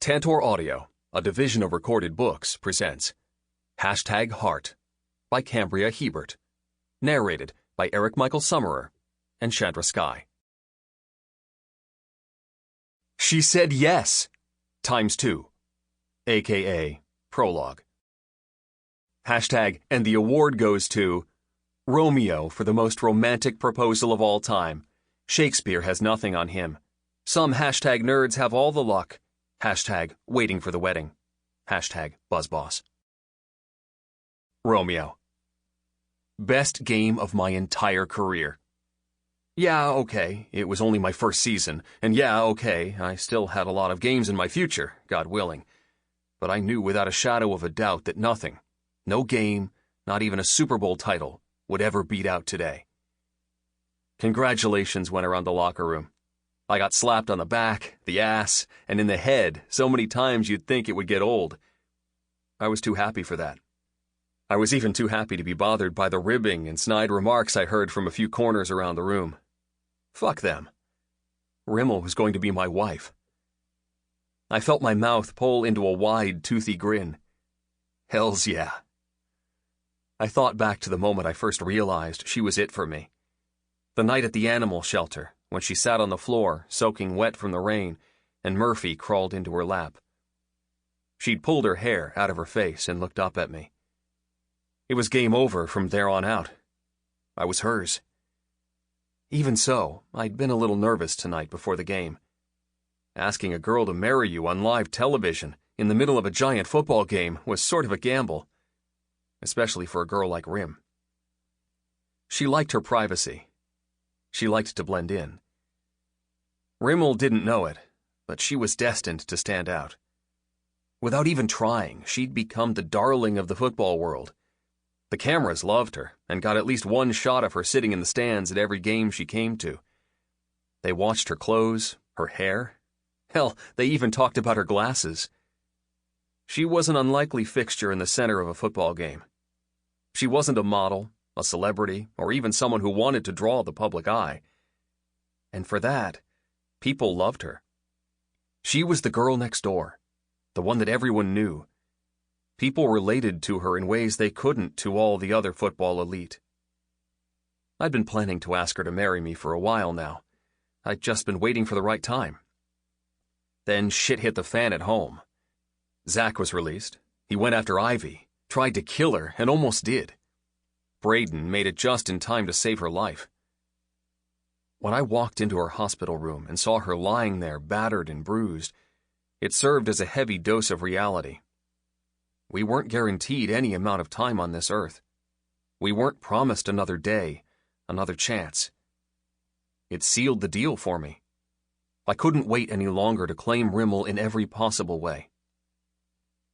Tantor Audio, a division of Recorded Books, presents #Heart by Cambria Hebert, narrated by Eric Michael Summerer and Chandra Skyye. She Said Yes, ×2, aka Prologue. #, and the award goes to Romeo for the most romantic proposal of all time. Shakespeare has nothing on him. Some #nerds have all the luck. #waiting for the wedding. #buzzboss. Romeo. Best game of my entire career. Yeah, okay, it was only my first season, and yeah, okay, I still had a lot of games in my future, God willing. But I knew without a shadow of a doubt that nothing, no game, not even a Super Bowl title, would ever beat out today. Congratulations went around the locker room. I got slapped on the back, the ass, and in the head so many times you'd think it would get old. I was too happy for that. I was even too happy to be bothered by the ribbing and snide remarks I heard from a few corners around the room. Fuck them. Rimmel was going to be my wife. I felt my mouth pull into a wide, toothy grin. Hells yeah. I thought back to the moment I first realized she was it for me. The night at the animal shelter, when she sat on the floor, soaking wet from the rain, and Murphy crawled into her lap. She'd pulled her hair out of her face and looked up at me. It was game over from there on out. I was hers. Even so, I'd been a little nervous tonight before the game. Asking a girl to marry you on live television in the middle of a giant football game was sort of a gamble, especially for a girl like Rim. She liked her privacy. She liked to blend in. Rimmel didn't know it, but she was destined to stand out. Without even trying, she'd become the darling of the football world. The cameras loved her and got at least one shot of her sitting in the stands at every game she came to. They watched her clothes, her hair. Hell, they even talked about her glasses. She was an unlikely fixture in the center of a football game. She wasn't a model, a celebrity, or even someone who wanted to draw the public eye. And for that, people loved her. She was the girl next door, the one that everyone knew. People related to her in ways they couldn't to all the other football elite. I'd been planning to ask her to marry me for a while now. I'd just been waiting for the right time. Then shit hit the fan at home. Zach was released. He went after Ivy, tried to kill her, and almost did. Braden made it just in time to save her life. When I walked into her hospital room and saw her lying there battered and bruised, it served as a heavy dose of reality. We weren't guaranteed any amount of time on this earth. We weren't promised another day, another chance. It sealed the deal for me. I couldn't wait any longer to claim Rimmel in every possible way.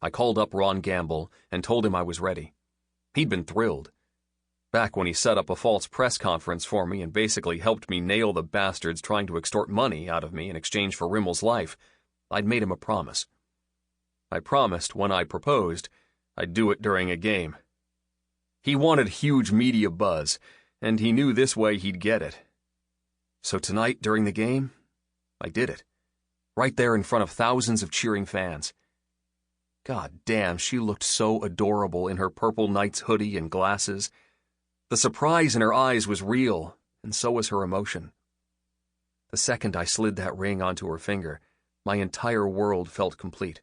I called up Ron Gamble and told him I was ready. He'd been thrilled. Back when he set up a false press conference for me and basically helped me nail the bastards trying to extort money out of me in exchange for Rimmel's life, I'd made him a promise. I promised when I proposed I'd do it during a game. He wanted huge media buzz, and he knew this way he'd get it. So tonight during the game, I did it. Right there in front of thousands of cheering fans. God damn, she looked so adorable in her purple Knights hoodie and glasses. The surprise in her eyes was real, and so was her emotion. The second I slid that ring onto her finger, my entire world felt complete.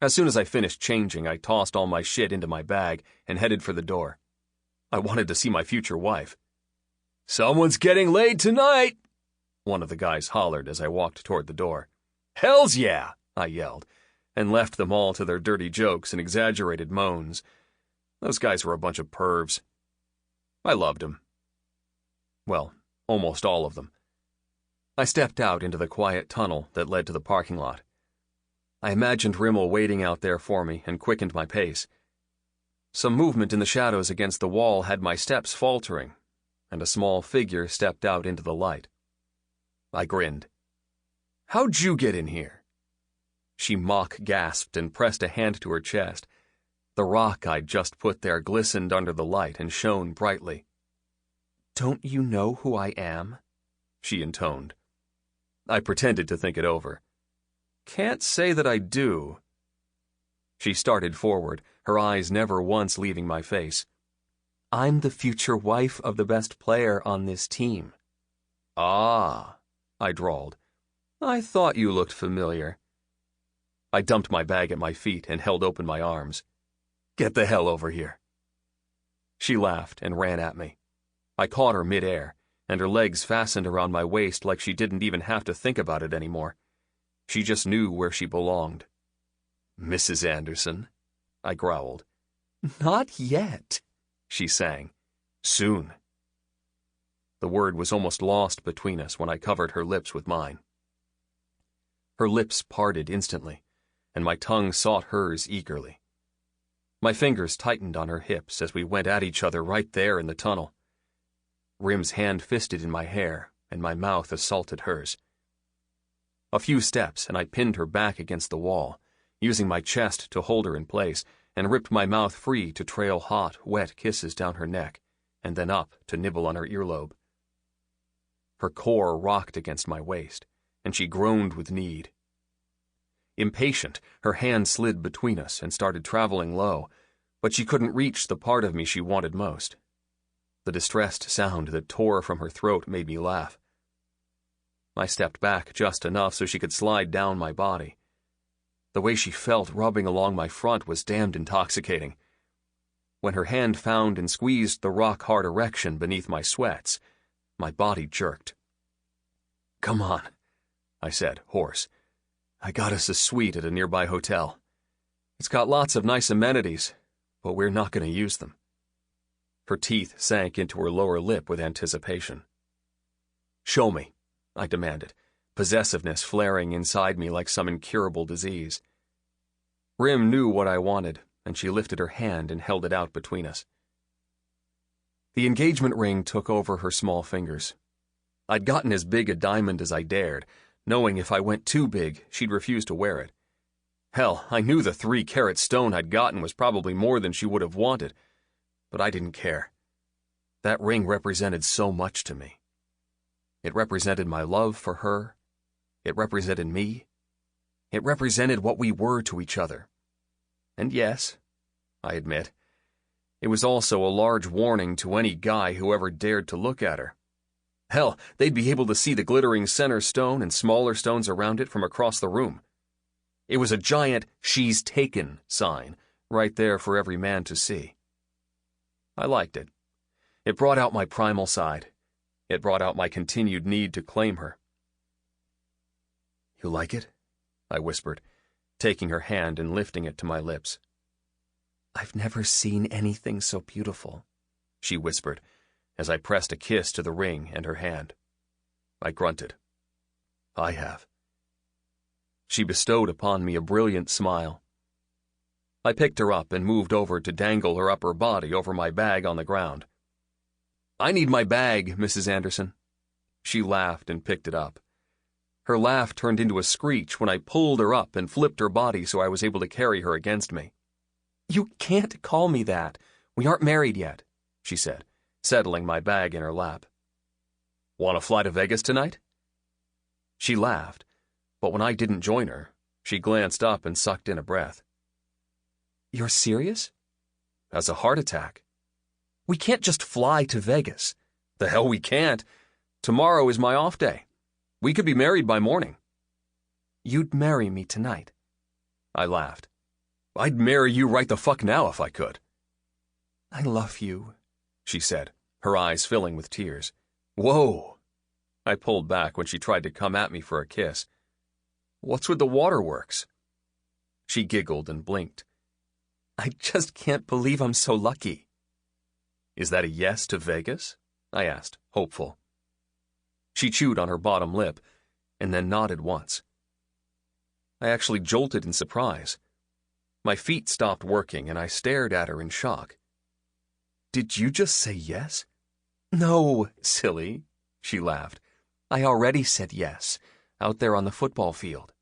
As soon as I finished changing, I tossed all my shit into my bag and headed for the door. I wanted to see my future wife. "Someone's getting laid tonight," one of the guys hollered as I walked toward the door. "Hells yeah," I yelled, and left them all to their dirty jokes and exaggerated moans. Those guys were a bunch of pervs. I loved them. Well, almost all of them. I stepped out into the quiet tunnel that led to the parking lot. I imagined Rimmel waiting out there for me and quickened my pace. Some movement in the shadows against the wall had my steps faltering, and a small figure stepped out into the light. I grinned. "How'd you get in here?" She mock-gasped and pressed a hand to her chest. The rock I'd just put there glistened under the light and shone brightly. "Don't you know who I am?" she intoned. I pretended to think it over. Can't say that I do. She started forward, her eyes never once leaving my face. I'm the future wife of the best player on this team. Ah, I drawled. I thought you looked familiar. I dumped my bag at my feet and held open my arms. Get the hell over here. She laughed and ran at me. I caught her midair, and her legs fastened around my waist like she didn't even have to think about it anymore. She just knew where she belonged. Mrs. Anderson, I growled. Not yet, she sang. Soon. The word was almost lost between us when I covered her lips with mine. Her lips parted instantly, and my tongue sought hers eagerly. My fingers tightened on her hips as we went at each other right there in the tunnel. Rim's hand fisted in my hair, and my mouth assaulted hers. A few steps, and I pinned her back against the wall, using my chest to hold her in place, and ripped my mouth free to trail hot, wet kisses down her neck, and then up to nibble on her earlobe. Her core rocked against my waist, and she groaned with need. Impatient, her hand slid between us and started traveling low, but she couldn't reach the part of me she wanted most. The distressed sound that tore from her throat made me laugh. I stepped back just enough so she could slide down my body. The way she felt rubbing along my front was damned intoxicating. When her hand found and squeezed the rock-hard erection beneath my sweats, my body jerked. Come on, I said, hoarse. I got us a suite at a nearby hotel. It's got lots of nice amenities, but we're not going to use them. Her teeth sank into her lower lip with anticipation. Show me, I demanded, possessiveness flaring inside me like some incurable disease. Rim knew what I wanted, and she lifted her hand and held it out between us. The engagement ring took over her small fingers. I'd gotten as big a diamond as I dared, knowing if I went too big, she'd refuse to wear it. Hell, I knew the 3-carat stone I'd gotten was probably more than she would have wanted, but I didn't care. That ring represented so much to me. It represented my love for her. It represented me. It represented what we were to each other. And yes, I admit, it was also a large warning to any guy who ever dared to look at her. Hell, they'd be able to see the glittering center stone and smaller stones around it from across the room. It was a giant "she's taken" sign, right there for every man to see. I liked it. It brought out my primal side. It brought out my continued need to claim her. You like it? I whispered, taking her hand and lifting it to my lips. I've never seen anything so beautiful, she whispered, as I pressed a kiss to the ring and her hand. I grunted. I have. She bestowed upon me a brilliant smile. I picked her up and moved over to dangle her upper body over my bag on the ground. I need my bag, Mrs. Anderson. She laughed and picked it up. Her laugh turned into a screech when I pulled her up and flipped her body so I was able to carry her against me. You can't call me that. We aren't married yet, she said, settling my bag in her lap. Want to fly to Vegas tonight? She laughed, but when I didn't join her, she glanced up and sucked in a breath. You're serious? As a heart attack. We can't just fly to Vegas. The hell we can't. Tomorrow is my off day. We could be married by morning. You'd marry me tonight. I laughed. I'd marry you right the fuck now if I could. I love you, she said, her eyes filling with tears. Whoa. I pulled back when she tried to come at me for a kiss. What's with the waterworks? She giggled and blinked. I just can't believe I'm so lucky. Is that a yes to Vegas? I asked, hopeful. She chewed on her bottom lip, and then nodded once. I actually jolted in surprise. My feet stopped working, and I stared at her in shock. Did you just say yes? No, silly, she laughed. I already said yes, out there on the football field.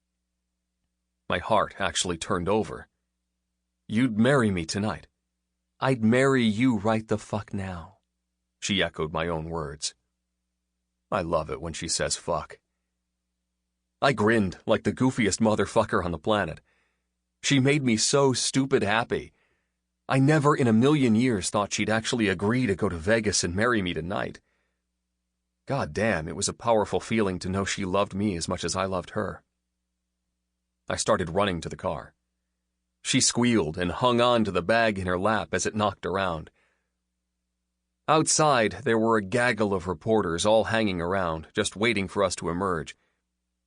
My heart actually turned over. You'd marry me tonight. I'd marry you right the fuck now. She echoed my own words. I love it when she says fuck. I grinned like the goofiest motherfucker on the planet. She made me so stupid happy. I never in a million years thought she'd actually agree to go to Vegas and marry me tonight. God damn, it was a powerful feeling to know she loved me as much as I loved her. I started running to the car. She squealed and hung on to the bag in her lap as it knocked around. Outside, there were a gaggle of reporters all hanging around, just waiting for us to emerge.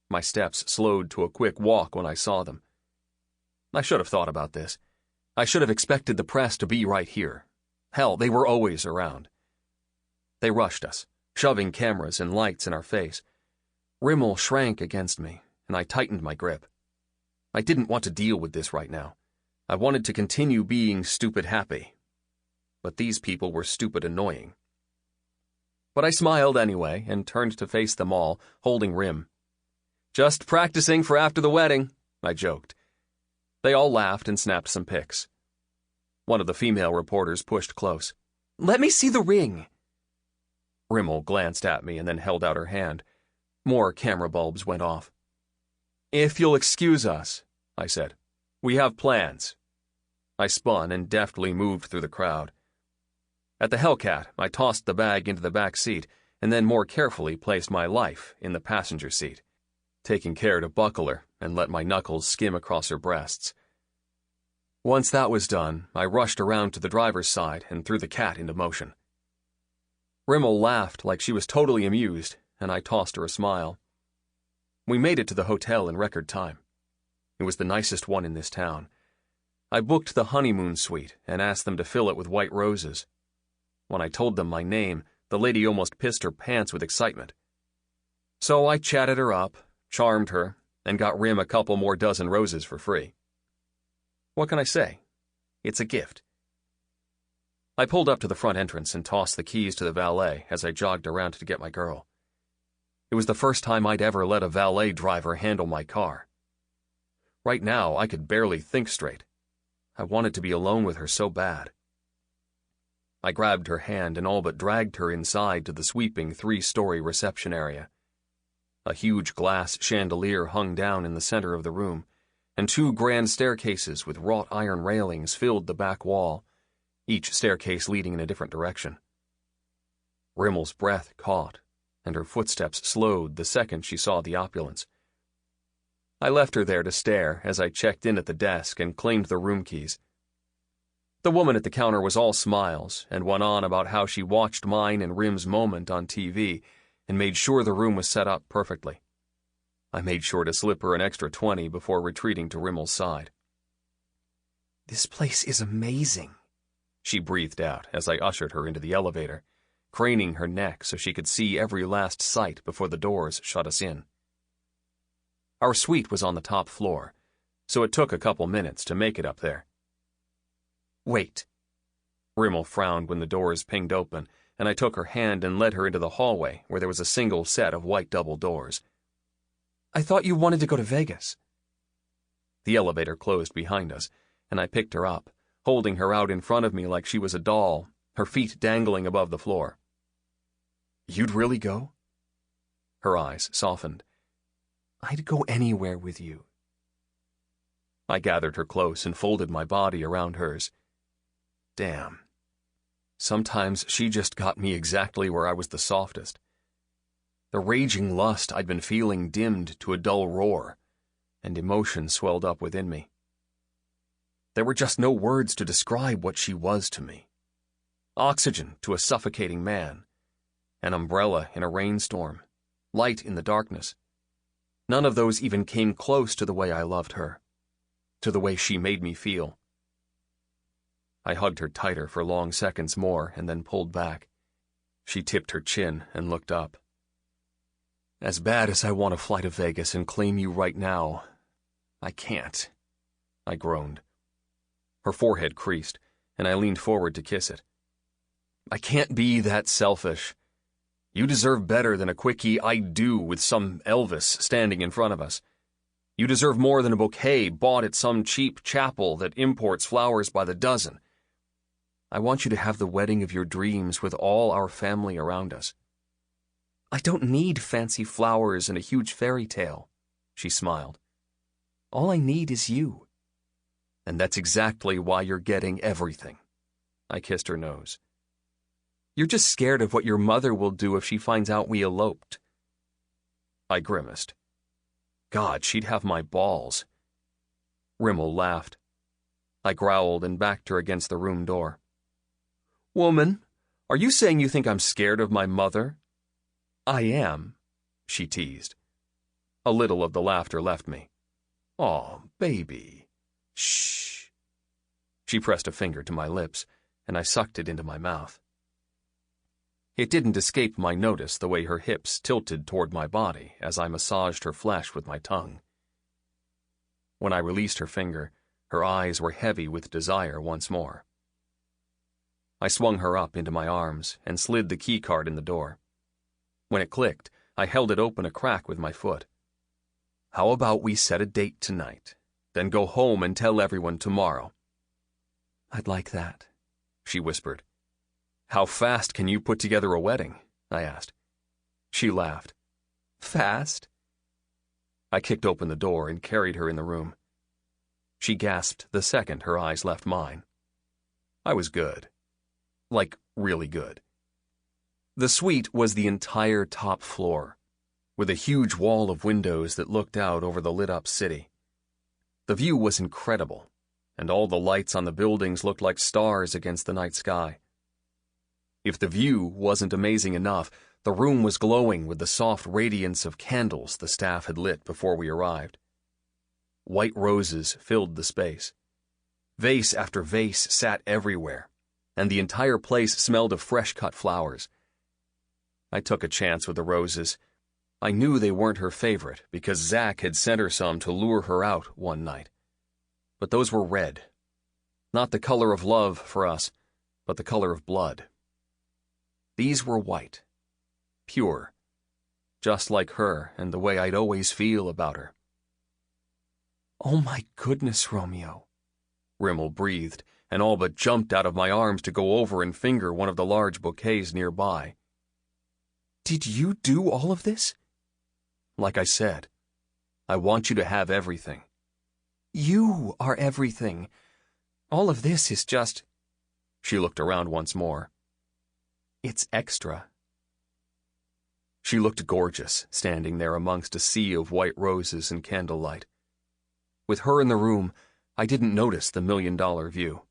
My steps slowed to a quick walk when I saw them. I should have thought about this. I should have expected the press to be right here. Hell, they were always around. They rushed us, shoving cameras and lights in our face. Rimmel shrank against me, and I tightened my grip. I didn't want to deal with this right now. I wanted to continue being stupid happy. But these people were stupid annoying. But I smiled anyway and turned to face them all, holding Rim. "Just practicing for after the wedding," I joked. They all laughed and snapped some pics. One of the female reporters pushed close. "Let me see the ring." Rimmel glanced at me and then held out her hand. More camera bulbs went off. "If you'll excuse us," I said. "We have plans." I spun and deftly moved through the crowd. At the Hellcat, I tossed the bag into the back seat and then more carefully placed my life in the passenger seat, taking care to buckle her and let my knuckles skim across her breasts. Once that was done, I rushed around to the driver's side and threw the cat into motion. Rimmel laughed like she was totally amused, and I tossed her a smile. We made it to the hotel in record time. It was the nicest one in this town. I booked the honeymoon suite and asked them to fill it with white roses. When I told them my name, the lady almost pissed her pants with excitement. So I chatted her up, charmed her, and got Rim a couple more dozen roses for free. What can I say? It's a gift. I pulled up to the front entrance and tossed the keys to the valet as I jogged around to get my girl. It was the first time I'd ever let a valet driver handle my car. Right now, I could barely think straight. I wanted to be alone with her so bad. I grabbed her hand and all but dragged her inside to the sweeping 3-story reception area. A huge glass chandelier hung down in the center of the room, and 2 grand staircases with wrought iron railings filled the back wall, each staircase leading in a different direction. Rimmel's breath caught, and her footsteps slowed the second she saw the opulence. I left her there to stare as I checked in at the desk and claimed the room keys. The woman at the counter was all smiles and went on about how she watched mine and Rim's moment on TV and made sure the room was set up perfectly. I made sure to slip her an extra 20 before retreating to Rimmel's side. "This place is amazing," she breathed out as I ushered her into the elevator, craning her neck so she could see every last sight before the doors shut us in. Our suite was on the top floor, so it took a couple minutes to make it up there. "Wait." Rimmel frowned when the doors pinged open, and I took her hand and led her into the hallway where there was a single set of white double doors. "I thought you wanted to go to Vegas." The elevator closed behind us, and I picked her up, holding her out in front of me like she was a doll, her feet dangling above the floor. "You'd really go?" Her eyes softened. "I'd go anywhere with you." I gathered her close and folded my body around hers. Damn. Sometimes she just got me exactly where I was the softest. The raging lust I'd been feeling dimmed to a dull roar, and emotion swelled up within me. There were just no words to describe what she was to me. Oxygen to a suffocating man, an umbrella in a rainstorm, light in the darkness. None of those even came close to the way I loved her, to the way she made me feel. I hugged her tighter for long seconds more and then pulled back. She tipped her chin and looked up. "As bad as I want to fly to Vegas and claim you right now, I can't," I groaned. Her forehead creased, and I leaned forward to kiss it. "I can't be that selfish. You deserve better than a quickie I do with some Elvis standing in front of us. You deserve more than a bouquet bought at some cheap chapel that imports flowers by the dozen. I want you to have the wedding of your dreams with all our family around us. I don't need fancy flowers and a huge fairy tale. she smiled. All I need is you. And that's exactly why you're getting everything. I kissed her nose. You're just scared of what your mother will do if she finds out we eloped. I grimaced. God, she'd have my balls. Rimmel laughed. I growled and backed her against the room door. Woman, are you saying you think I'm scared of my mother? I am, she teased. A little of the laughter left me. Aw, baby. Shh. She pressed a finger to my lips, and I sucked it into my mouth. It didn't escape my notice the way her hips tilted toward my body as I massaged her flesh with my tongue. When I released her finger, her eyes were heavy with desire once more. I swung her up into my arms and slid the keycard in the door. When it clicked, I held it open a crack with my foot. How about we set a date tonight, then go home and tell everyone tomorrow? I'd like that, she whispered. How fast can you put together a wedding? I asked. She laughed. Fast? I kicked open the door and carried her in the room. She gasped the second her eyes left mine. I was good. Like, really good. The suite was the entire top floor, with a huge wall of windows that looked out over the lit-up city. The view was incredible, and all the lights on the buildings looked like stars against the night sky. If the view wasn't amazing enough, the room was glowing with the soft radiance of candles the staff had lit before we arrived. White roses filled the space. Vase after vase sat everywhere, and the entire place smelled of fresh-cut flowers. I took a chance with the roses. I knew they weren't her favorite because Zach had sent her some to lure her out one night. But those were red. Not the color of love for us, but the color of blood. These were white, pure, just like her and the way I'd always feel about her. Oh my goodness, Romeo, Rimmel breathed and all but jumped out of my arms to go over and finger one of the large bouquets nearby. Did you do all of this? Like I said, I want you to have everything. You are everything. All of this is just... She looked around once more. It's extra. She looked gorgeous, standing there amongst a sea of white roses and candlelight. With her in the room, I didn't notice the $1,000,000 view.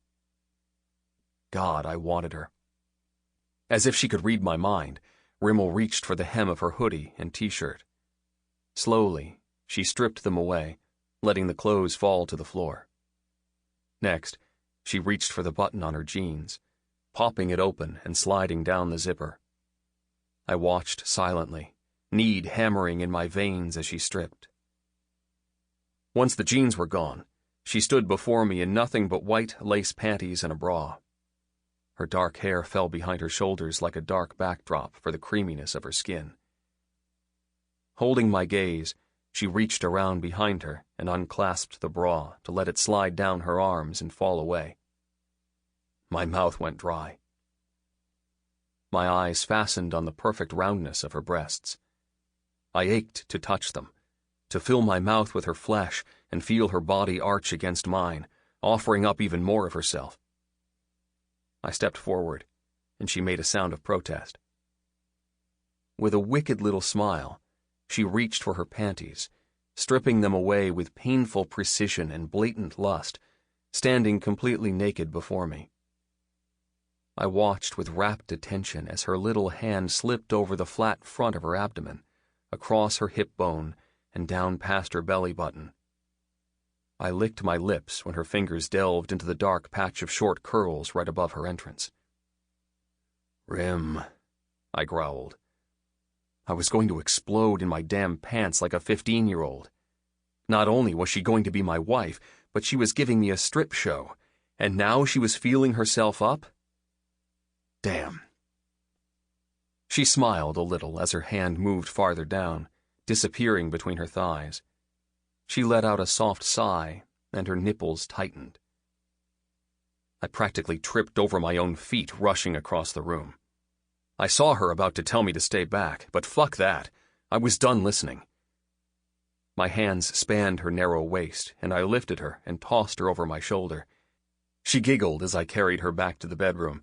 God, I wanted her. As if she could read my mind, Rimmel reached for the hem of her hoodie and t-shirt. Slowly, she stripped them away, letting the clothes fall to the floor. Next, she reached for the button on her jeans, popping it open and sliding down the zipper. I watched silently, need hammering in my veins as she stripped. Once the jeans were gone, she stood before me in nothing but white lace panties and a bra. Her dark hair fell behind her shoulders like a dark backdrop for the creaminess of her skin. Holding my gaze, she reached around behind her and unclasped the bra to let it slide down her arms and fall away. My mouth went dry. My eyes fastened on the perfect roundness of her breasts. I ached to touch them, to fill my mouth with her flesh and feel her body arch against mine, offering up even more of herself. I stepped forward, and she made a sound of protest. With a wicked little smile, she reached for her panties, stripping them away with painful precision and blatant lust, standing completely naked before me. I watched with rapt attention as her little hand slipped over the flat front of her abdomen, across her hip bone, and down past her belly button. I licked my lips when her fingers delved into the dark patch of short curls right above her entrance. Rim, I growled. I was going to explode in my damn pants like a 15-year-old. Not only was she going to be my wife, but she was giving me a strip show, and now she was feeling herself up? Damn. She smiled a little as her hand moved farther down, disappearing between her thighs. She let out a soft sigh, and her nipples tightened. I practically tripped over my own feet rushing across the room. I saw her about to tell me to stay back, but fuck that. I was done listening. My hands spanned her narrow waist, and I lifted her and tossed her over my shoulder. She giggled as I carried her back to the bedroom,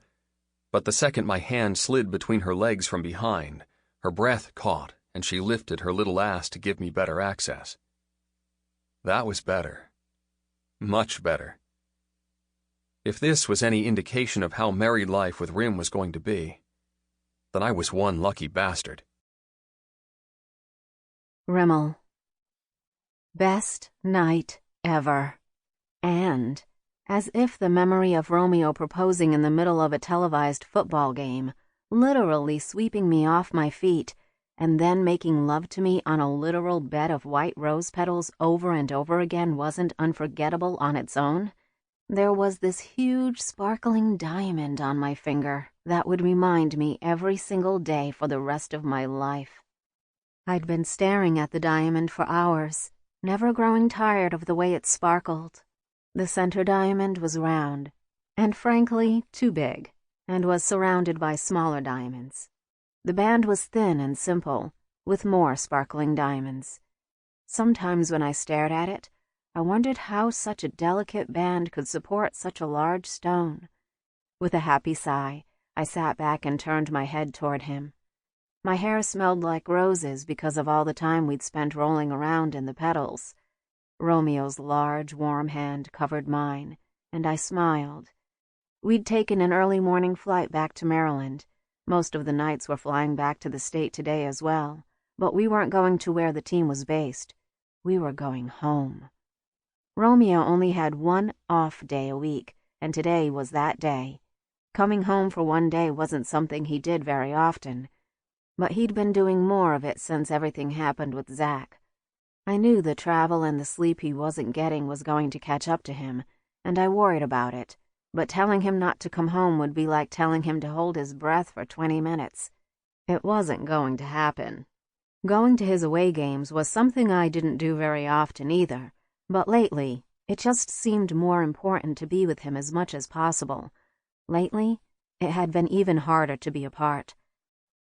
but the second my hand slid between her legs from behind, her breath caught, and she lifted her little ass to give me better access. That was better. Much better. If this was any indication of how married life with Rim was going to be, then I was one lucky bastard. Rimmel. Best night ever. And, as if the memory of Romeo proposing in the middle of a televised football game, literally sweeping me off my feet, and then making love to me on a literal bed of white rose petals over and over again wasn't unforgettable on its own, there was this huge sparkling diamond on my finger that would remind me every single day for the rest of my life. I'd been staring at the diamond for hours, never growing tired of the way it sparkled. The center diamond was round, and frankly, too big, and was surrounded by smaller diamonds. The band was thin and simple, with more sparkling diamonds. Sometimes when I stared at it, I wondered how such a delicate band could support such a large stone. With a happy sigh, I sat back and turned my head toward him. My hair smelled like roses because of all the time we'd spent rolling around in the petals. Romeo's large, warm hand covered mine, and I smiled. We'd taken an early morning flight back to Maryland. Most of the nights were flying back to the state today as well, but we weren't going to where the team was based. We were going home. Romeo only had one off day a week, and today was that day. Coming home for one day wasn't something he did very often, but he'd been doing more of it since everything happened with Zach. I knew the travel and the sleep he wasn't getting was going to catch up to him, and I worried about it, but telling him not to come home would be like telling him to hold his breath for 20 minutes. It wasn't going to happen. Going to his away games was something I didn't do very often either, but lately, it just seemed more important to be with him as much as possible. Lately, it had been even harder to be apart.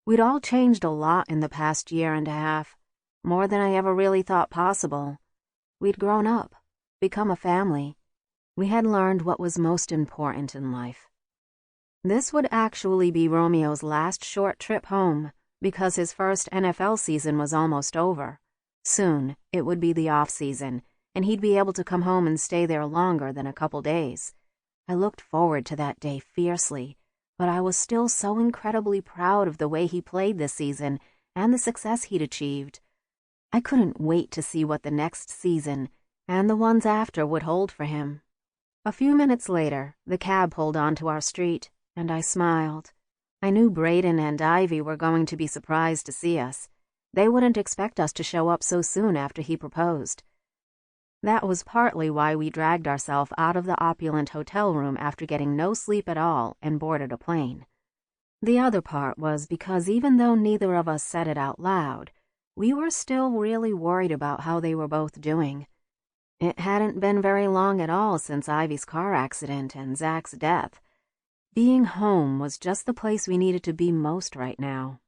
We'd all changed a lot in the past year and a half, more than I ever really thought possible. We'd grown up, become a family. We had learned what was most important in life. This would actually be Romeo's last short trip home, because his first NFL season was almost over. Soon, it would be the off-season, and he'd be able to come home and stay there longer than a couple days. I looked forward to that day fiercely, but I was still so incredibly proud of the way he played this season and the success he'd achieved. I couldn't wait to see what the next season and the ones after would hold for him. A few minutes later, the cab pulled onto our street, and I smiled. I knew Braden and Ivy were going to be surprised to see us. They wouldn't expect us to show up so soon after he proposed. That was partly why we dragged ourselves out of the opulent hotel room after getting no sleep at all and boarded a plane. The other part was because even though neither of us said it out loud, we were still really worried about how they were both doing. It hadn't been very long at all since Ivy's car accident and Zach's death. Being home was just the place we needed to be most right now.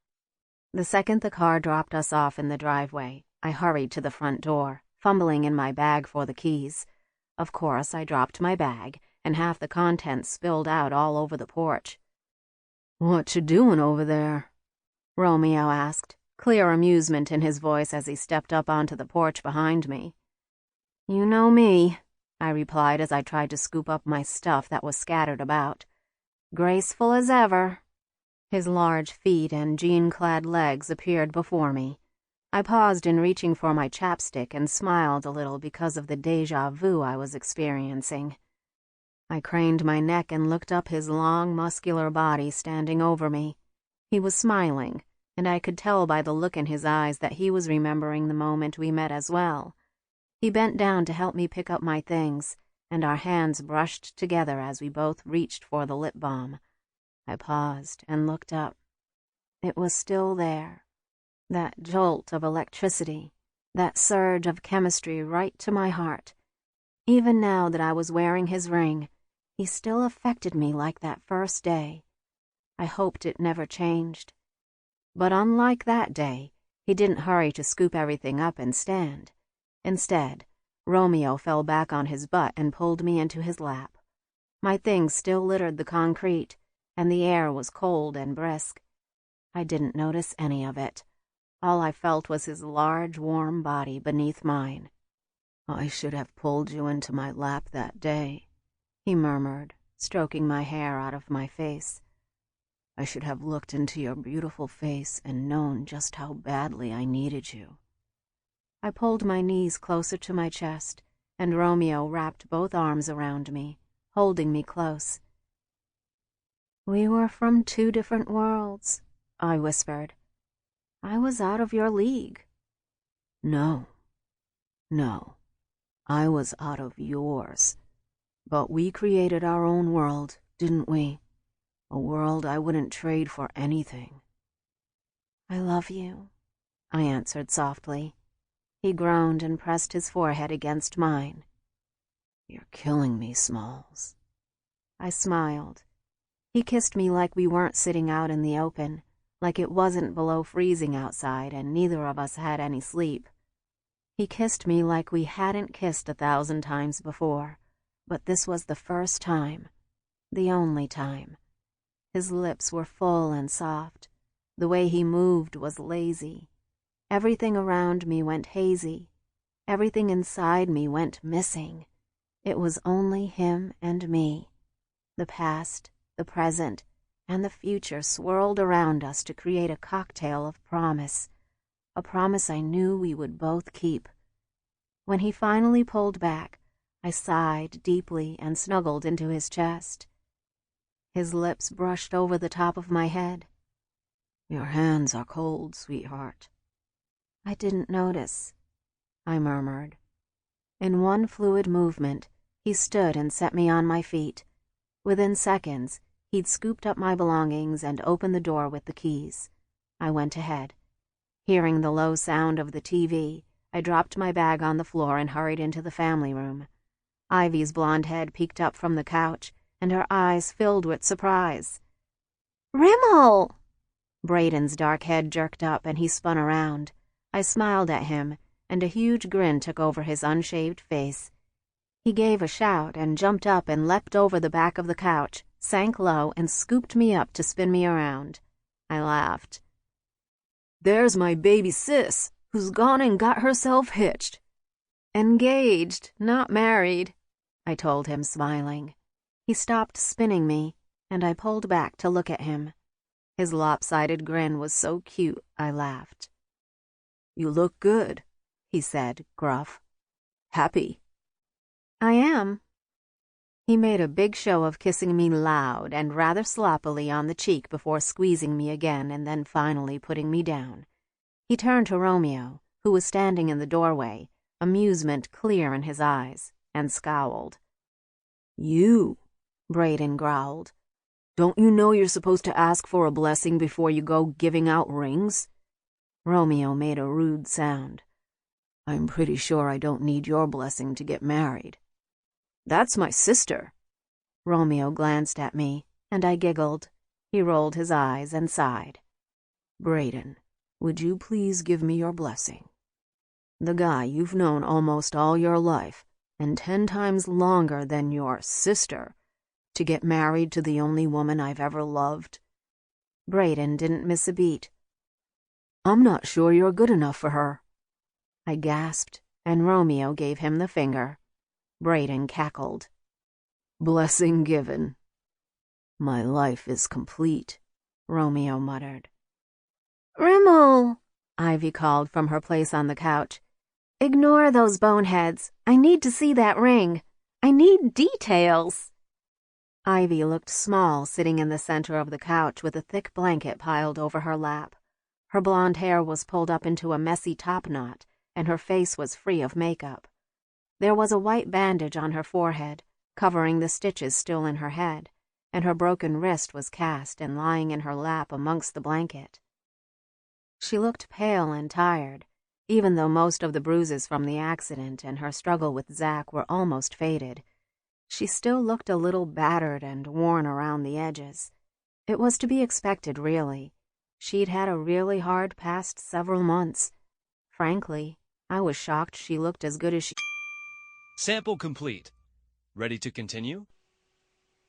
The second the car dropped us off in the driveway, I hurried to the front door, fumbling in my bag for the keys. Of course, I dropped my bag, and half the contents spilled out all over the porch. "What you doing over there?" Romeo asked, clear amusement in his voice as he stepped up onto the porch behind me. "You know me," I replied as I tried to scoop up my stuff that was scattered about. "Graceful as ever." His large feet and jean-clad legs appeared before me. I paused in reaching for my chapstick and smiled a little because of the déjà vu I was experiencing. I craned my neck and looked up his long, muscular body standing over me. He was smiling, and I could tell by the look in his eyes that he was remembering the moment we met as well. He bent down to help me pick up my things, and our hands brushed together as we both reached for the lip balm. I paused and looked up. It was still there. That jolt of electricity, that surge of chemistry right to my heart. Even now that I was wearing his ring, he still affected me like that first day. I hoped it never changed. But unlike that day, he didn't hurry to scoop everything up and stand. Instead, Romeo fell back on his butt and pulled me into his lap. My things still littered the concrete, and the air was cold and brisk. I didn't notice any of it. All I felt was his large, warm body beneath mine. "I should have pulled you into my lap that day," he murmured, stroking my hair out of my face. "I should have looked into your beautiful face and known just how badly I needed you." I pulled my knees closer to my chest, and Romeo wrapped both arms around me, holding me close. "We were from 2 different worlds," I whispered. "I was out of your league." No, I was out of yours. But we created our own world, didn't we? A world I wouldn't trade for anything." "I love you," I answered softly. He groaned and pressed his forehead against mine. "You're killing me, Smalls." I smiled. He kissed me like we weren't sitting out in the open, like it wasn't below freezing outside and neither of us had any sleep. He kissed me like we hadn't kissed 1,000 times before, but this was the first time, the only time. His lips were full and soft. The way he moved was lazy. Everything around me went hazy. Everything inside me went missing. It was only him and me. The past, the present, and the future swirled around us to create a cocktail of promise, a promise I knew we would both keep. When he finally pulled back, I sighed deeply and snuggled into his chest. His lips brushed over the top of my head. "Your hands are cold, sweetheart." "I didn't notice," I murmured. In one fluid movement, he stood and set me on my feet. Within seconds, he'd scooped up my belongings and opened the door with the keys. I went ahead. Hearing the low sound of the TV, I dropped my bag on the floor and hurried into the family room. Ivy's blonde head peeked up from the couch, and her eyes filled with surprise. "Rimmel!" Braden's dark head jerked up, and he spun around. I smiled at him, and a huge grin took over his unshaved face. He gave a shout and jumped up and leapt over the back of the couch, sank low, and scooped me up to spin me around. I laughed. "There's my baby sis, who's gone and got herself hitched." "Engaged, not married," I told him, smiling. He stopped spinning me, and I pulled back to look at him. His lopsided grin was so cute, I laughed. "You look good," he said, gruff. "Happy?" "I am." He made a big show of kissing me loud and rather sloppily on the cheek before squeezing me again and then finally putting me down. He turned to Romeo, who was standing in the doorway, amusement clear in his eyes, and scowled. "You," Braden growled. "Don't you know you're supposed to ask for a blessing before you go giving out rings?" Romeo made a rude sound. "I'm pretty sure I don't need your blessing to get married." "That's my sister." Romeo glanced at me, and I giggled. He rolled his eyes and sighed. "Braden, would you please give me your blessing? The guy you've known almost all your life, and 10 times longer than your sister, to get married to the only woman I've ever loved." Braden didn't miss a beat. "I'm not sure you're good enough for her." I gasped, and Romeo gave him the finger. Braden cackled. "Blessing given." "My life is complete," Romeo muttered. "Rimmel!" Ivy called from her place on the couch. "Ignore those boneheads. I need to see that ring. I need details." Ivy looked small sitting in the center of the couch with a thick blanket piled over her lap. Her blonde hair was pulled up into a messy top knot, and her face was free of makeup. There was a white bandage on her forehead, covering the stitches still in her head, and her broken wrist was cast and lying in her lap amongst the blanket. She looked pale and tired, even though most of the bruises from the accident and her struggle with Zach were almost faded. She still looked a little battered and worn around the edges. It was to be expected, really. She'd had a really hard past several months. Frankly, I was shocked she looked as good as she... Sample complete. Ready to continue?